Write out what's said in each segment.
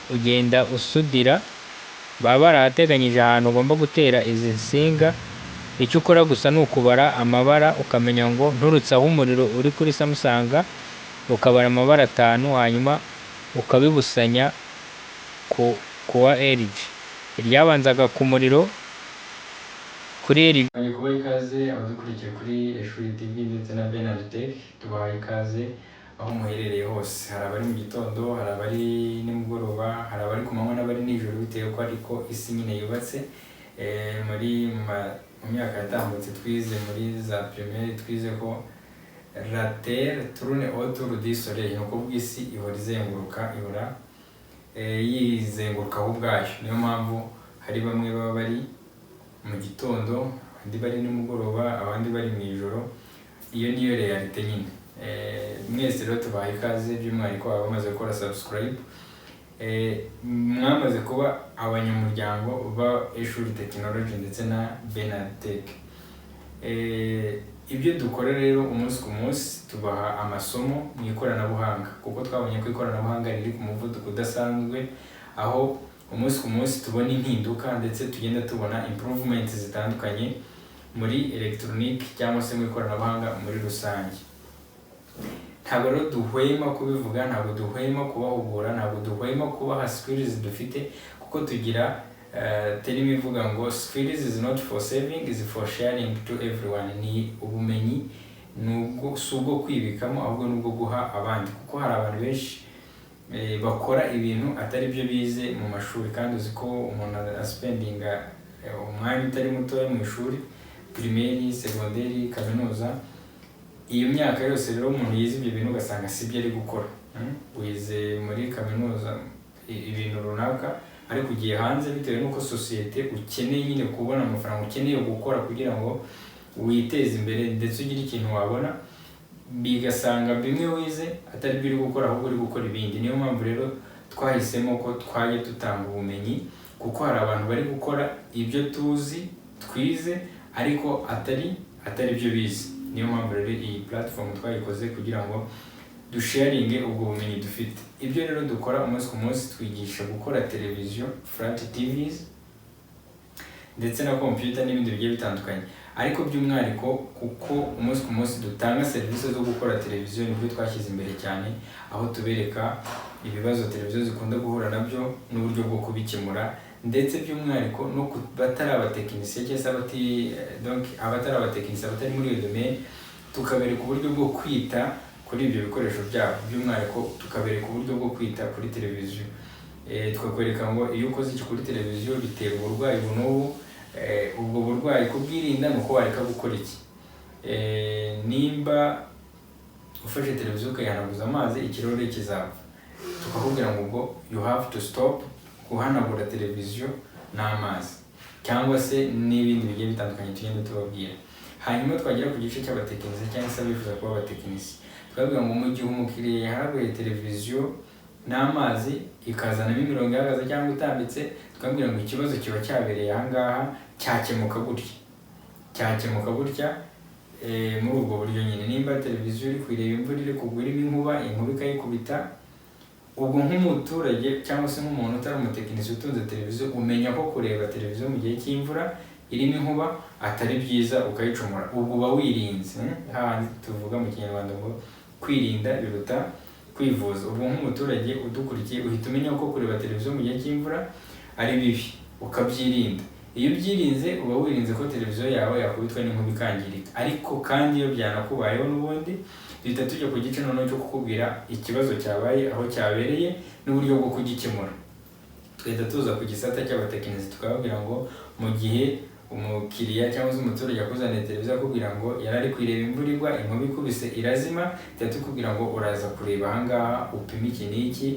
ugenda usudira, baba barahateganyije ahantu ugomba gutera izi nsinga. Icyo ukora gusa ni ukubara amabara ukamenya ngo nturutse aho umuriro uri kuri Samsung, ukabara amabara 5 hanyuma ukabibusanya kuwa LG. Iryabanzaga ku muriro kuri LG. Kubaha ikaze abadukurikiye kuri Ishuri TV ndetse na Bernard Tech, tubahaye ikaze aho muherereye hose. Hari abari mu gitondo, hari abari nimugoroba, hari abari ku manywa n'abari nijoro, bitewe ko ariko isi nyine yubatse. Mu myaka yatambutse twize muri za primaire, twize ko la terre tourne autour du soleil, nuko bw'isi ihora izenguruka, ihora yizengurukaho ubwayo. Niyo mpamvu hari bamwe baba bari mu gitondo, abandi bari nimugoroba, abandi bari mu ijoro. Iyo niyo realite nyine. Mwese rero tubahaye ikaze, by'umwihariko abamaze gukora subscribe, mwamaze kuba abanyamuryango ba Ishuri Technology ndetse na Bernard Tech. Ibyo dukora rero umunsi ku munsi, tubaha amasomo mu ikoranabuhanga, kuko twabonye ko ikoranabuhanga riri ku muvuduko udasanzwe, aho umunsi ku munsi tubona impinduka ndetse tugenda tubona improvements zitandukanye muri electronic cyangwa se mu ikoranabuhanga muri rusange. Ntabwo rero duhwema kubivuga, ntabwo duhwema kubahugura, ntabwo duhwema kubaha skills dufite, kuko tugira terimi ivuga ngo skills is not for saving, is for sharing to everyone. Ni ubumenyi nubwo subwo kwibikamo, ahubwo nubwo guha abandi, kuko hari abantu benshi bakora ibintu atari byo bize mu mashuri. Kandi uzi ko umuntu aspendinga umwanya utari mutoya mu ishuri, primaire, secondaire, kaminuza. Iyo myaka yose rero umuntu yize ibyo bintu ugasanga sibyo ari gukora. Wize muri kaminuza ibintu runaka, ariko ugiye hanze bitewe n'uko societe ukeneye nyine kubona amafaranga, ukeneye gukora kugira ngo witeze imbere ndetse ugire ikintu wabona, bigasanga bimwe wize atari byo uri gukora, ahubwo uri gukora ibindi. Niyo mpamvu rero twahisemo ko twaje dutanga ubumenyi, kuko hari abantu bari gukora ibyo tuzi twize ariko atari byo bize. Niyo mpamvu rero iyi platform twayikoze kugira ngo dusharinge ubwo bumenyi dufite. Ibyo rero dukora umunsi ku munsi, twigisha gukora televiziyo, flat TVs ndetse na computer n'ibindi bigiye bitandukanye. Ariko by'umwihariko kuko umunsi ku munsi dutanga serivisi zo gukora televiziyo, nibyo twashyize imbere cyane, aho tubereka ibibazo televiziyo zikunda guhura nabyo n'uburyo bwo kubikemura, ndetse by'umwihariko no batari abatekinisiye cyangwa abatari abatekinisiye, abatari muri iyo domaine, tukabereka uburyo bwo kwita kuri ibyo bikoresho byabo. By'umwihariko tukabereka uburyo bwo kwita kuri televiziyo. Tukakwereka ngo iyo ukoze iki kuri televiziyo bitera uburwayi bunobu, ubwo burwayi kubwirinda nuko wareka gukora iki. Nimba ufashe televiziyo ukayihanaguza amazi, ikirahure kizapfa. Tukakubwira ngo ubwo you have to stop guhanagura televiziyo n'amazi, cyangwa se n'ibindi bigiye bitandukanye tugenda tubabwira. Hanyuma twagera ku gice cy'abatekinisiye cyangwa se abifuza kuba abatekinisiye, twabwira ngo mu gihe umukiriya yahanaguye televiziyo n'amazi ikazanamo imirongo ihagaze cyangwa itambitse, twabwira ngo ikibazo kiba cyabereye ahangaha, cyakemuka gutya muri ubwo buryo nyine. Nimba televiziyo uri kuyireba imvura iri kugwa irimo inkuba ikayikubita, ubwo nk'umuturage cyangwa se nk'umuntu utari umutekinisiye utunze televiziyo, umenya ko kureba televiziyo mu gihe cy'imvura irimo inkuba atari byiza, ukayicomora. Ubwo uba wirinze. Hahandi tuvuga mu Kinyarwanda ngo kwirinda biruta kwivuza. Ubwo nk'umuturage udukurikiye uhita umenya ko kureba televiziyo mu gihe cy'imvura ari bibi, ukabyirinda. Iyo ubyirinze uba wirinze ko televiziyo yawe yakubitwa n'inkuba ikangirika. Ariko kandi iyo byanakubayeho n'ubundi, duhita tujya ku gice noneho cyo kukubwira ikibazo cyabaye, aho cyabereye n'uburyo bwo kugikemura. Twahita tuza ku gisata cy'abatekinisiye, tukababwira ngo mu gihe umukiriya cyangwa se umuturage akuzaniye televiziyo akubwira ngo yari ari kwireba imvura igwa, inkuba ikubise irazima, tuhita tukubwira ngo uraza kureba ahangaha upime iki n'iki,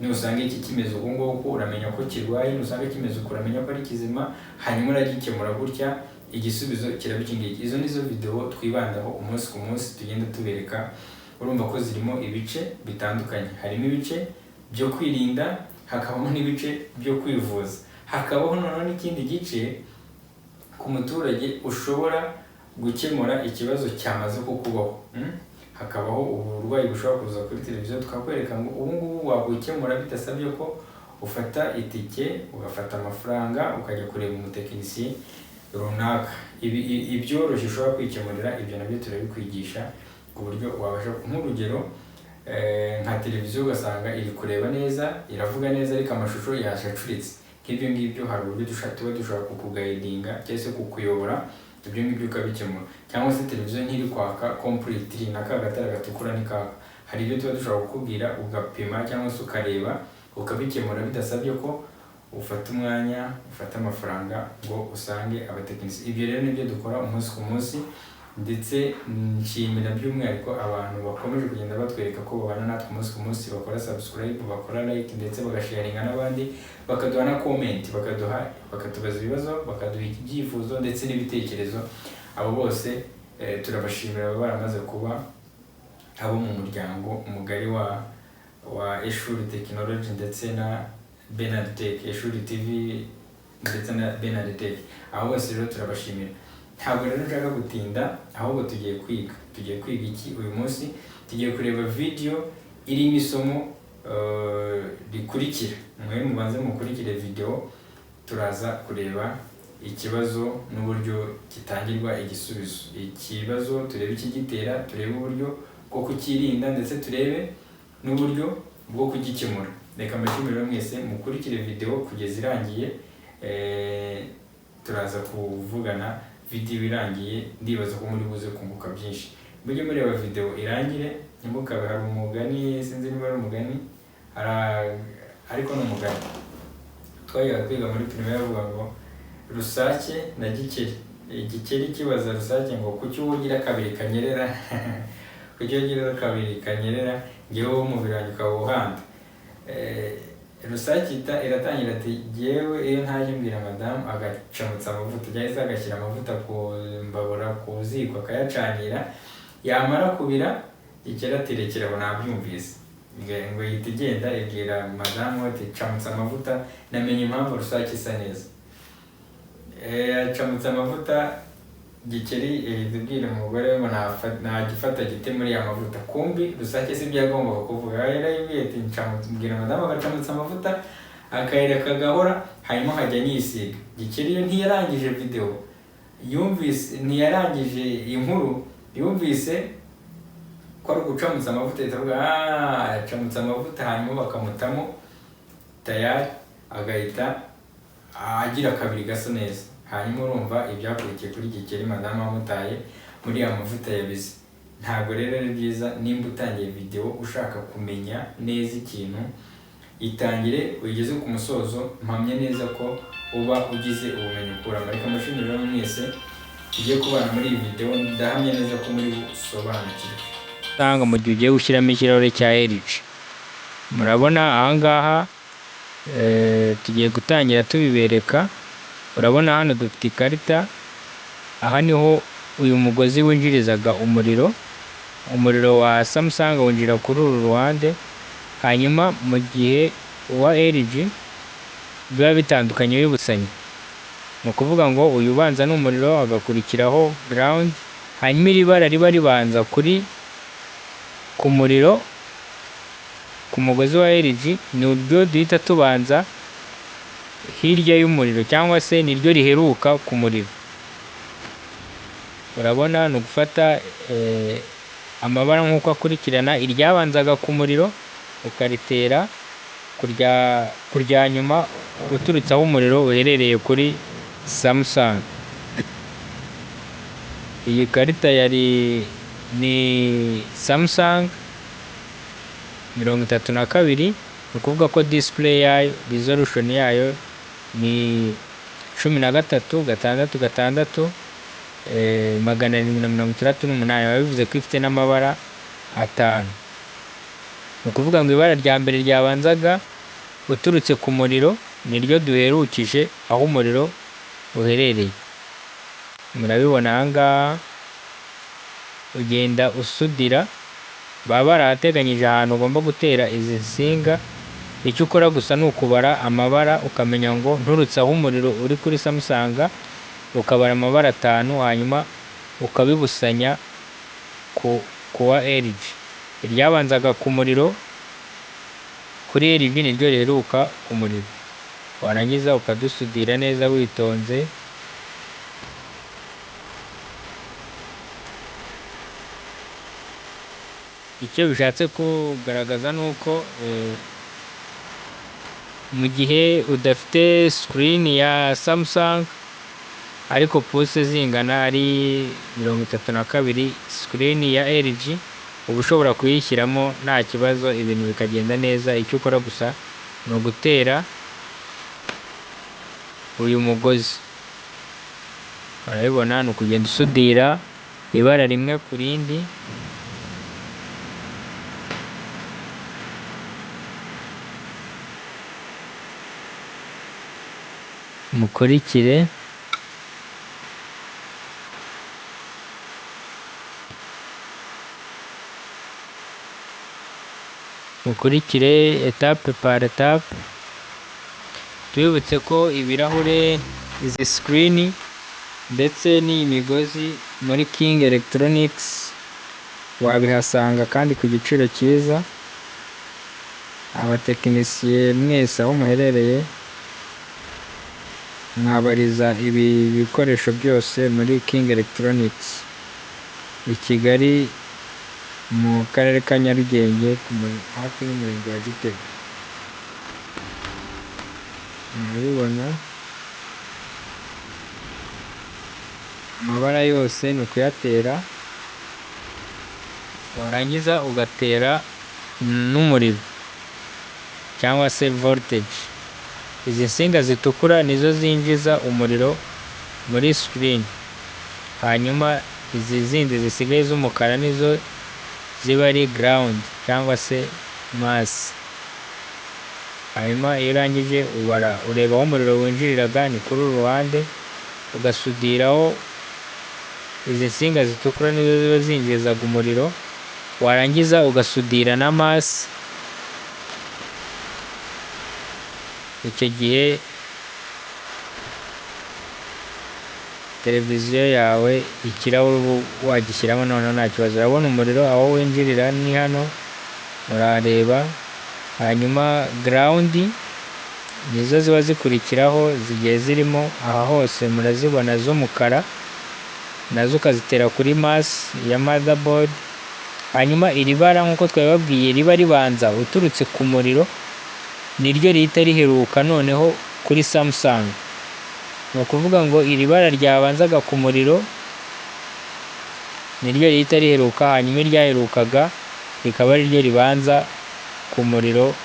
nusanga iki kimeze uku nguku uramenya ko kirwaye, nusanga kimeze uku uramenya ko ari kizima, hanyuma uragikemura gutya, igisubizo kiraba iki ngiki. Izo nizo video twibandaho umunsi ku munsi, tugenda tubereka. Urumva ko zirimo ibice bitandukanye. Harimo ibice byo kwirinda, hakabamo n'ibice byo kwivuza, hakabaho noneho n'ikindi gice ku muturage ushobora gukemura ikibazo cyamaze kukubaho. Hakabaho uburwayi bushobora kuza kuri televiziyo, tukakwereka ngo ubu ngubu wagukemura bidasabye ko ufata itike, ugafata amafaranga ukajya kureba umutekinisiye runaka. Ibyoroshye ushobora kwikemurira, ibyo nabyo turabikwigisha ku buryo wabasha, nk'urugero nka televiziyo ugasanga iri kureba neza, iravuga neza, ariko amashusho yashacuritse. Nk'ibyo ngibyo hari uburyo tuba dushobora kukugayidinga cyangwa se kukuyobora, ibyo ngibyo ukabikemura. Cyangwa se televiziyo ntiri kwaka completely na ka gatara gatukura ni kaka, hari ibyo tuba dushobora kukubwira ugapima cyangwa se ukareba ukabikemura, bidasabye ko ufata umwanya, ufata amafaranga ngo usange abatekinisiye. Ibyo rero nibyo dukora umunsi ku munsi, ndetse nshimira by'umwihariko abantu bakomeje kugenda batwereka ko babana natwe umunsi ku munsi, bakora subscribe, bakora like, ndetse bagasharinga n'abandi, bakaduha na comment, bakatubaza ibibazo, bakaduha ibyifuzo ndetse n'ibitekerezo. Abo bose turabashimira, baba baramaze kuba abo mu muryango mugari wa Ishuri Technology ndetse na Bernard Tech, Ishuri TV ndetse na Bernard Tech. Abo bose rero turabashimira. Ntabwo rero nshaka gutinda, ahubwo tugiye kwiga iki uyu munsi? Tugiye kureba video irimo isomo rikurikira. Mwe mubanze mukurikire video, turaza kureba ikibazo n'uburyo kitangirwa igisubizo. Ikibazo turebe ikigitera, turebe uburyo bwo kukirinda, ndetse turebe n'uburyo bwo kugikemura. Reka mbashimire mwese mukurikire video kugeza irangiye. Turaza kuvugana video irangiye, ndibaza ko muri buze kunguka byinshi. Mujye mureba video irangire, ntimukabe, hari umugani, sinzi niba ari umugani, ariko ni umugani twagiye kwiga muri primaire, avuga ngo rusake na gikeri. Igikeri kibaza rusake ngo kuki wogira kabiri kanyerera kuki wogira kabiri kanyerera, ngewe umubiri wanjye ukaba uhanda. Rusake iratangira ati, yewe iyo ntaje mbwira madamu agacamutsa amavuta, cyangwa se agashyira amavuta ku mbabura ku ziko akayacanira, yamara kubira gikeri ati rekera aho nabyumvise. Ngo yita igenda ibwira madamu ati camutsa amavuta, namenye impamvu rusake isa neza. Acamutsa amavuta, gikeri ibwira umugore we ngo nagifata gite muri ya mavuta. Kumbi rusake si byagombaga kuvuga, yarayibwiye ati mbwira madamu agacamutsa amavuta akayireka gahora, hanyuma hajya nisiga. Gikeri yo ntiyarangije video, ntiyarangije inkuru, yumvise ko ari gucamutsa amavuta, itavuga acamutsa amavuta, hanyuma bakamutamo tayari, agahita agira kabiri gasa neza. Hanyuma urumva ibyakurikiye kuri gikeri, madamu amutaye muri ya mavuta yabize. Ntabwo rero ari byiza, nimba utangiye video ushaka kumenya neza ikintu, itangire uyigeze ku musozo, mpamye neza ko uba ugize ubumenyi ukura. Reka mbashimire rero mwese tugiye kubana muri iyi video, ndahamya neza ko muri busobanukirwe. Tanga mu gihe ugiye gushyiramo ikirahure cya LG, murabona ahangaha tugiye gutangira tubibereka. Urabona hano dufite ikarita, aha niho uyu mugozi winjirizaga umuriro wa Samsung winjira kuri uru ruhande. Hanyuma mu gihe uwa LG biba bitandukanye bibusanye, ni ukuvuga ngo uyu ubanza n'umuriro, hagakurikiraho ground, hanyuma iri bara riba ribanza ku muriro ku mugozi wa LG niryo duhita tubanza hirya y'umuriro, cyangwa se niryo riheruka ku muriro. Urabona ni ugufata amabara nk'uko akurikirana, iryabanzaga ku muriro ukaritera kurya nyuma uturutse aho umuriro uherereye kuri Samsung. Iyi karita ni Samsung 32, ni ukuvuga ko display yayo, resolution yayo ni 13:6:6 768. Babivuze ko ifite n'amabara 5. Ni ukuvuga ngo ibara rya mbere ryabanzaga uturutse ku muriro niryo duherukije aho umuriro uherereye. Murabibona ahangaha, ugenda usudira, baba barahateganyije ahantu ugomba gutera izi nsinga. Icyo ukora gusa ni ukubara amabara, ukamenya ngo nturutse aho umuriro uri kuri Samsung, ukabara amabara 5, hanyuma ukabibusanya ku wa LG. Iryabanzaga ku muriro kuri LG niryo riheruka umuriro, warangiza ukadusudira neza witonze. Icyo bishatse kugaragaza nuko mu gihe udafite screen ya Samsung ariko puse zingana ari 32, screen ya LG uba ushobora kuyishyiramo nta kibazo, ibintu bikagenda neza. Icyo ukora gusa ni ugutera uyu mugozi, urabibona, ni ukugenda usudira ibara rimwe ku rindi. Mukurikire. Etape par etape. Tubibutse ko ibirahure, izi screen ndetse n'iyi migozi muri King Electronics wabihasanga kandi ku giciro cyiza. Abatekinisiye mwese aho muherereye mwabariza ibi bikoresho byose muri King Electronics i Kigali mu karere ka Nyarugenge hafi n'umurenge wa Gitega. Murabibona amabara yose ni ukuyatera, warangiza ugatera n'umuriro cyangwa se voltage. Izi nsinga zitukura nizo zinjiza umuriro muri screen, hanyuma izi zindi zisigaye z'umukara nizo ziba ari ground cyangwa se mass. Hanyuma iyo urangije ureba aho umuriro winjiriraga, ni kuri uru ruhande, ugasudiraho izi nsinga zitukura nizo ziba zinjizaga umuriro, warangiza ugasudira na mass. Icyo gihe televiziyo yawe ikirahure wagishyiramo noneho nta kibazo, urabona umuriro aho winjirira ni hano, urareba. Hanyuma ground nizo ziba zikurikiraho, zigiye zirimo aha hose murazibona z'umukara, nazo ukazitera kuri mass ya motherboard. Hanyuma iri bara nk'uko twabibabwiye riba ribanza uturutse ku muriro, niryo rihita riheruka noneho kuri Samsung. Ni ukuvuga ngo iri bara ryabanzaga ku muriro niryo rihita riheruka, hanyuma iryaherukaga rikaba ari ryo ribanza ku muriro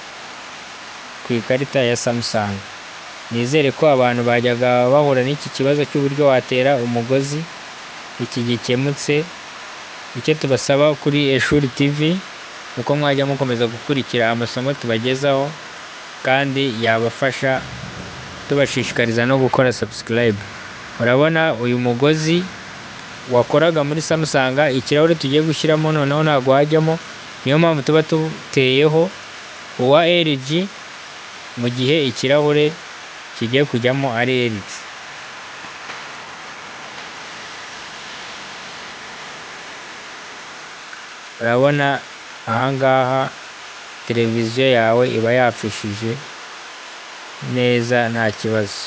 ku ikarita ya Samsung. Nizere ko abantu bajyaga bahura n'iki kibazo cy'uburyo watera umugozi iki gikemutse. Icyo tubasaba kuri Eshuri TV uko mwajya mukomeza gukurikira amasomo tubagezaho kandi yabafasha, tubashishikariza no gukora subscribe. Urabona uyu mugozi wakoraga muri Samsung, ikirahure tugiye gushyiramo noneho ntabwo wajyamo, niyo mpamvu tuba tuteyeho uwa LG mu gihe ikirahure kigiye kujyamo ari LG. Urabona ahangaha televiziyo yawe iba yafishije neza nta kibazo.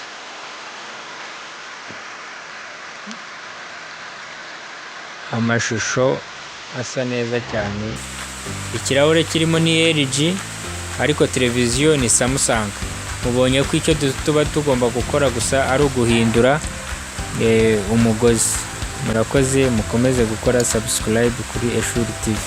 Amashusho asa neza cyane, ikirahure kirimo ni LG ariko televiziyo ni Samsung. Mubonye ko icyo tuba tugomba gukora gusa ari uguhindura umugozi. Murakoze, mukomeze gukora subscribe kuri Eshuri TV.